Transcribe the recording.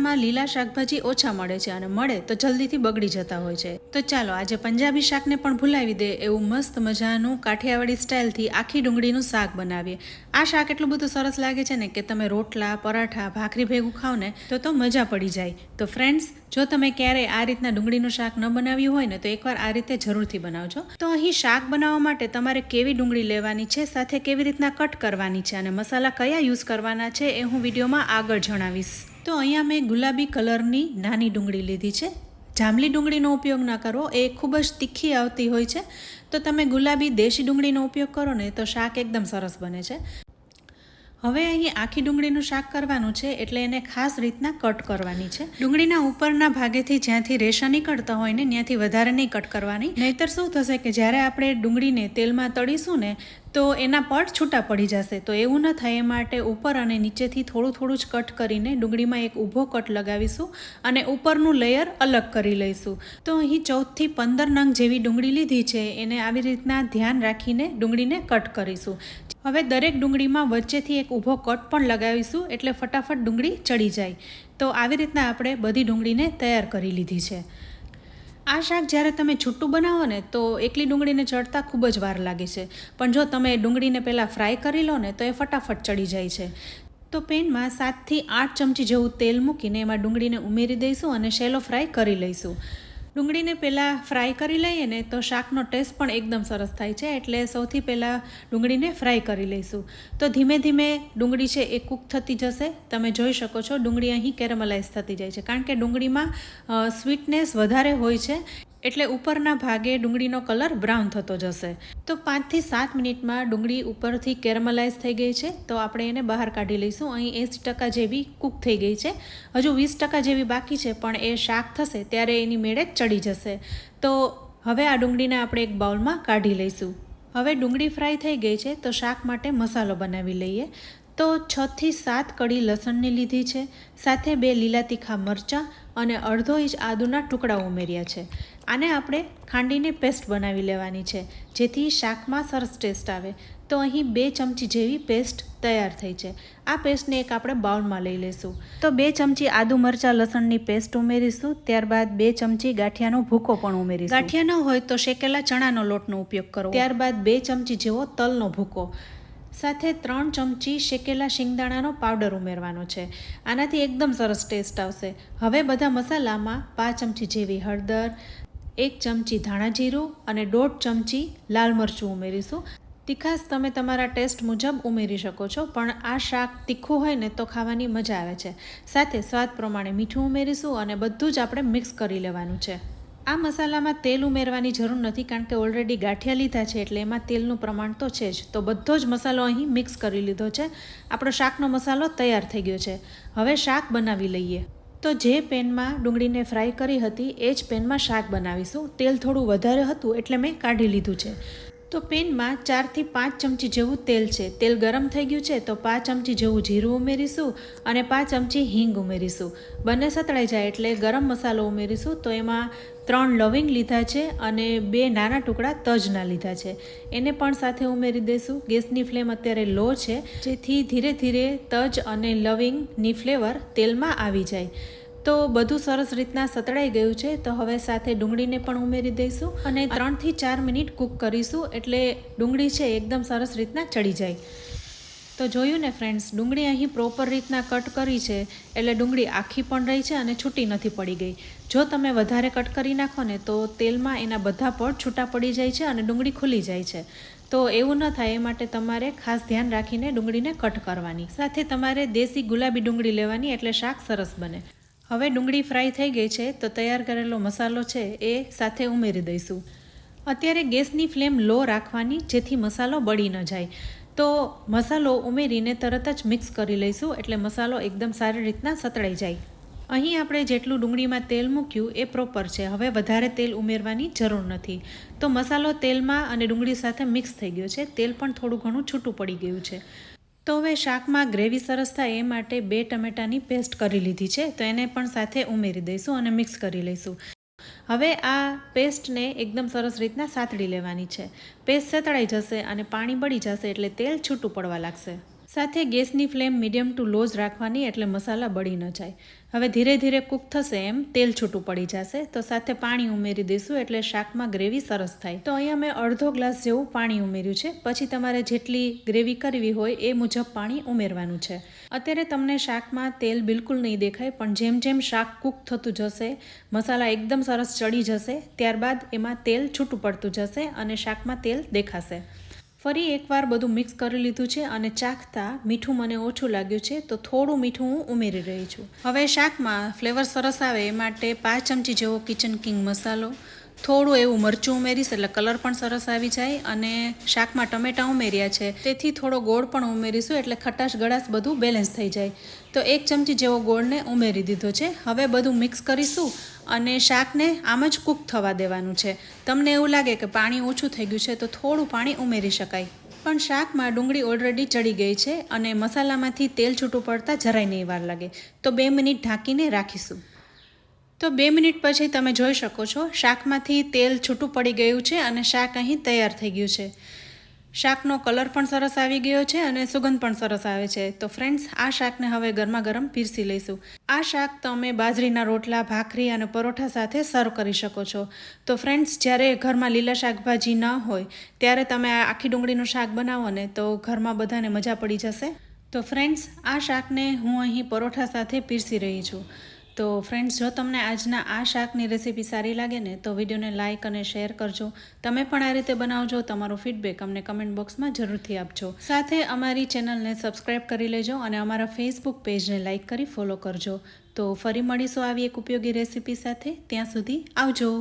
ચોમાસામાં લીલા શાકભાજી ઓછા મળે છે અને મળે તો જલ્દીથી બગડી જતા હોય છે. તો ચાલો આજે પંજાબી શાકને પણ ભૂલાવી દે એવું મસ્ત મજાનું કાઠિયાવાડી સ્ટાઇલથી આખી ડુંગળીનું શાક બનાવીએ. આ શાક એટલું બધું સરસ લાગે છે ને કે તમે રોટલા, પરાઠા, ભાખરી ભેગું ખાઓ ને તો મજા પડી જાય. તો ફ્રેન્ડ્સ, જો તમે ક્યારેય આ રીતના ડુંગળીનું શાક ન બનાવ્યું હોય ને તો એકવાર આ રીતે જરૂરથી બનાવજો. તો અહીં શાક બનાવવા માટે તમારે કેવી ડુંગળી લેવાની છે, સાથે કેવી રીતના કટ કરવાની છે અને મસાલા કયા યુઝ કરવાના છે એ હું વિડીયોમાં આગળ જણાવીશ. તો અહીંયા મેં ગુલાબી કલરની નાની ડુંગળી લીધી છે. જાંબલી ડુંગળીનો ઉપયોગ ના કરો, એ ખૂબ જ તીખી આવતી હોય છે. તો તમે ગુલાબી દેશી ડુંગળીનો ઉપયોગ કરો ને તો શાક એકદમ સરસ બને છે. હવે અહીં આખી ડુંગળીનું શાક કરવાનું છે એટલે એને ખાસ રીતના કટ કરવાની છે. ડુંગળીના ઉપરના ભાગેથી જ્યાંથી રેશા નીકળતા હોય ને ત્યાંથી વધારે નહીં કટ કરવાની, નહીતર શું થશે કે જ્યારે આપણે ડુંગળીને તેલમાં તળીશું ને તો એના પડ છૂટા પડી જશે. તો એવું ન થાય એ માટે ઉપર અને નીચેથી થોડું થોડું જ કટ કરીને ડુંગળીમાં એક ઊભો કટ લગાવીશું અને ઉપરનું લેયર અલગ કરી લઈશું. તો અહીં 14 થી 15 નંગ જેવી ડુંગળી લીધી છે, એને આવી રીતના ધ્યાન રાખીને ડુંગળીને કટ કરીશું. હવે દરેક ડુંગળીમાં વચ્ચેથી એક ઊભો કટ પણ લગાવીશું એટલે ફટાફટ ડુંગળી ચડી જાય. તો આવી રીતના આપણે બધી ડુંગળીને તૈયાર કરી લીધી છે. આ શાક જ્યારે તમે છૂટું બનાવો ને તો એકલી ડુંગળીને ચડતા ખૂબ જ વાર લાગે છે, પણ જો તમે ડુંગળીને પહેલાં ફ્રાય કરી લો ને તો એ ફટાફટ ચડી જાય છે. તો પેનમાં 7 થી 8 ચમચી જેવું તેલ મૂકીને એમાં ડુંગળીને ઉમેરી દઈશું અને શેલો ફ્રાય કરી લઈશું. ડુંગળીને પહેલાં ફ્રાય કરી લઈએ ને તો શાકનો ટેસ્ટ પણ એકદમ સરસ થાય છે, એટલે સૌથી પહેલાં ડુંગળીને ફ્રાય કરી લઈશું. તો ધીમે ધીમે ડુંગળી છે એ કૂક થતી જશે. તમે જોઈ શકો છો ડુંગળી અહીં કેરેમલાઇઝ થતી જાય છે, કારણ કે ડુંગળીમાં સ્વીટનેસ વધારે હોય છે એટલે ઉપરના ભાગે ડુંગળીનો કલર બ્રાઉન થતો જશે. તો 5 થી 7 મિનિટમાં ડુંગળી ઉપરથી કેરેમલાઇઝ થઈ ગઈ છે, તો આપણે એને બહાર કાઢી લઈશું. અહીં 80% જેવી કૂક થઈ ગઈ છે, હજુ 20% જેવી બાકી છે, પણ એ શાક થશે ત્યારે એની મેળે ચડી જશે. તો હવે આ ડુંગળીને આપણે એક બાઉલમાં કાઢી લઈશું. હવે ડુંગળી ફ્રાય થઈ ગઈ છે તો શાક માટે મસાલો બનાવી લઈએ. તો 6 થી 7 કળી લસણની લીધી છે, સાથે 2 લીલા તીખા મરચાં અને અડધો ઇંચ આદુના ટુકડા ઉમેર્યા છે. આને આપણે ખાંડીને પેસ્ટ બનાવી લેવાની છે, જેથી શાકમાં સરસ ટેસ્ટ આવે. તો અહીં 2 ચમચી જેવી પેસ્ટ તૈયાર થઈ છે. આ પેસ્ટને એક આપણે બાઉલમાં લઈ લઈશું. તો 2 ચમચી આદુ મરચાં લસણની પેસ્ટ ઉમેરીશું. ત્યારબાદ 2 ચમચી ગાંઠિયાનો ભૂકો પણ ઉમેરીશું. ગાંઠિયા ન હોય તો શેકેલા ચણાનો લોટનો ઉપયોગ કરો. ત્યારબાદ 2 ચમચી જેવો તલનો ભૂકો, સાથે 3 ચમચી શેકેલા શિંગદાણાનો પાવડર ઉમેરવાનો છે. આનાથી એકદમ સરસ ટેસ્ટ આવશે. હવે બધા મસાલામાં 5 ચમચી જેવી હળદર, 1 ચમચી ધાણા જીરું અને 1.5 ચમચી લાલ મરચું ઉમેરીશું. તીખાશ તમે તમારા ટેસ્ટ મુજબ ઉમેરી શકો છો, પણ આ શાક તીખું હોય ને તો ખાવાની મજા આવે છે. સાથે સ્વાદ પ્રમાણે મીઠું ઉમેરીશું અને બધું જ આપણે મિક્સ કરી લેવાનું છે. આ મસાલામાં તેલ ઉમેરવાની જરૂર નથી, કારણ કે ઓલરેડી ગાંઠિયા લીધા છે એટલે એમાં તેલનું પ્રમાણ તો છે જ. તો બધો જ મસાલો અહીં મિક્સ કરી લીધો છે. આપણો શાકનો મસાલો તૈયાર થઈ ગયો છે. હવે શાક બનાવી લઈએ. તો જે પેનમાં ડુંગળીને ફ્રાય કરી હતી એ જ પેનમાં શાક બનાવીશું. તેલ થોડું વધારે હતું એટલે મેં કાઢી લીધું છે. તો પેનમાં 4 થી 5 ચમચી જેવું તેલ છે. તેલ ગરમ થઈ ગયું છે તો 5 ચમચી જેવું જીરું ઉમેરીશું અને 5 ચમચી હિંગ ઉમેરીશું. બંને સતળાઈ જાય એટલે ગરમ મસાલો ઉમેરીશું. તો એમાં 3 લવિંગ લીધા છે અને 2 નાના ટુકડા તજના લીધા છે, એને પણ સાથે ઉમેરી દઈશું. ગેસની ફ્લેમ અત્યારે લો છે, જેથી ધીરે ધીરે તજ અને લવિંગની ફ્લેવર તેલમાં આવી જાય. તો બધું સરસ રીતના સતળાઈ ગયું છે. તો હવે સાથે ડુંગળીને પણ ઉમેરી દઈશું અને 3 થી 4 મિનિટ કૂક કરીશું, એટલે ડુંગળી છે એકદમ સરસ રીતના ચડી જાય. તો જોયું ને ફ્રેન્ડ્સ, ડુંગળી અહીં પ્રોપર રીતના કટ કરી છે એટલે ડુંગળી આખી પણ રહી છે અને છૂટી નથી પડી ગઈ. જો તમે વધારે કટ કરી નાખો ને તો તેલમાં એના બધા પડ છૂટા પડી જાય છે અને ડુંગળી ખુલી જાય છે. તો એવું ન થાય એ માટે તમારે ખાસ ધ્યાન રાખીને ડુંગળીને કટ કરવાની. સાથે તમારે દેશી ગુલાબી ડુંગળી લેવાની, એટલે શાક સરસ બને. હવે ડુંગળી ફ્રાય થઈ ગઈ છે તો તૈયાર કરેલો મસાલો છે એ સાથે ઉમેરી દઈશું. અત્યારે ગેસની ફ્લેમ લો રાખવાની, જેથી મસાલો બળી ન જાય. તો મસાલો ઉમેરીને તરત જ મિક્સ કરી લઈશું, એટલે મસાલો એકદમ સારી રીતના સતળાઈ જાય. અહીં આપણે જેટલું ડુંગળીમાં તેલ મૂક્યું એ પ્રોપર છે, હવે વધારે તેલ ઉમેરવાની જરૂર નથી. તો મસાલો તેલમાં અને ડુંગળી સાથે મિક્સ થઈ ગયો છે. તેલ પણ થોડું ઘણું છૂટું પડી ગયું છે. તો હવે શાકમાં ગ્રેવી સરસ થાય એ માટે 2 ટમેટાની પેસ્ટ કરી લીધી છે, તો એને પણ સાથે ઉમેરી દઈશું અને મિક્સ કરી લઈશું. હવે આ પેસ્ટને એકદમ સરસ રીતના સાતળી લેવાની છે. પેસ્ટ સતળાઈ જશે અને પાણી બળી જશે એટલે તેલ છૂટું પડવા લાગશે. સાથે ગેસની ફ્લેમ મીડિયમ ટુ લો જ રાખવાની, એટલે મસાલા બળી ન જાય. હવે ધીરે ધીરે કૂક થશે એમ તેલ છૂટું પડી જશે તો સાથે પાણી ઉમેરી દઈશું, એટલે શાકમાં ગ્રેવી સરસ થાય. તો અહીંયા મેં અડધો ગ્લાસ જેવું પાણી ઉમેર્યું છે. પછી તમારે જેટલી ગ્રેવી કરવી હોય એ મુજબ પાણી ઉમેરવાનું છે. અત્યારે તમને શાકમાં તેલ બિલકુલ નહીં દેખાય, પણ જેમ જેમ શાક કૂક થતું જશે, મસાલા એકદમ સરસ ચડી જશે, ત્યારબાદ એમાં તેલ છૂટું પડતું જશે અને શાકમાં તેલ દેખાશે. ફરી એકવાર બધું મિક્સ કરી લીધું છે અને ચાખતા મીઠું મને ઓછું લાગ્યું છે તો થોડું મીઠું હું ઉમેરી રહી છું. હવે શાકમાં ફ્લેવર સરસ આવે એ માટે 5 ચમચી જેવો કિચન કિંગ મસાલો, થોડું એવું મરચું ઉમેરીશ એટલે કલર પણ સરસ આવી જાય, અને શાકમાં ટમેટાં ઉમેર્યા છે તેથી થોડો ગોળ પણ ઉમેરીશું એટલે ખટાશ ગળાશ બધું બેલેન્સ થઈ જાય. તો 1 ચમચી જેવો ગોળને ઉમેરી દીધો છે. હવે બધું મિક્સ કરીશું અને શાકને આમ જ કૂક થવા દેવાનું છે. તમને એવું લાગે કે પાણી ઓછું થઈ ગયું છે તો થોડું પાણી ઉમેરી શકાય, પણ શાકમાં ડુંગળી ઓલરેડી ચડી ગઈ છે અને મસાલામાંથી તેલ છૂટું પડતા જરાય નહીં વાર લાગે. તો 2 મિનિટ ઢાંકીને રાખીશું. તો 2 મિનિટ પછી તમે જોઈ શકો છો શાકમાંથી તેલ છૂટું પડી ગયું છે અને શાક અહીં તૈયાર થઈ ગયું છે. શાકનો કલર પણ સરસ આવી ગયો છે અને સુગંધ પણ સરસ આવે છે. તો ફ્રેન્ડ્સ, આ શાકને હવે ગરમા ગરમ પીરસી લઈશું. આ શાક તમે બાજરીના રોટલા, ભાખરી અને પરોઠા સાથે સર્વ કરી શકો છો. તો ફ્રેન્ડ્સ, જ્યારે ઘરમાં લીલા શાકભાજી ન હોય ત્યારે તમે આ આખી ડુંગળીનું શાક બનાવો ને તો ઘરમાં બધાને મજા પડી જશે. તો ફ્રેન્ડ્સ, આ શાકને હું અહીં પરોઠા સાથે પીરસી રહી છું. તો ફ્રેન્ડ્સ, જો તમને આજના આ શાકની રેસીપી સારી લાગે ને તો વિડીયોને લાઇક અને શેર કરજો. તમે પણ આ રીતે બનાવજો. તમારો ફીડબેક અમને કમેન્ટ બોક્સમાં જરૂરથી આપજો. સાથે અમારી ચેનલને સબસ્ક્રાઈબ કરી લેજો અને અમારા ફેસબુક પેજને લાઇક કરી ફોલો કરજો. તો ફરી મળીશું આવી એક ઉપયોગી રેસીપી સાથે. ત્યાં સુધી આવજો.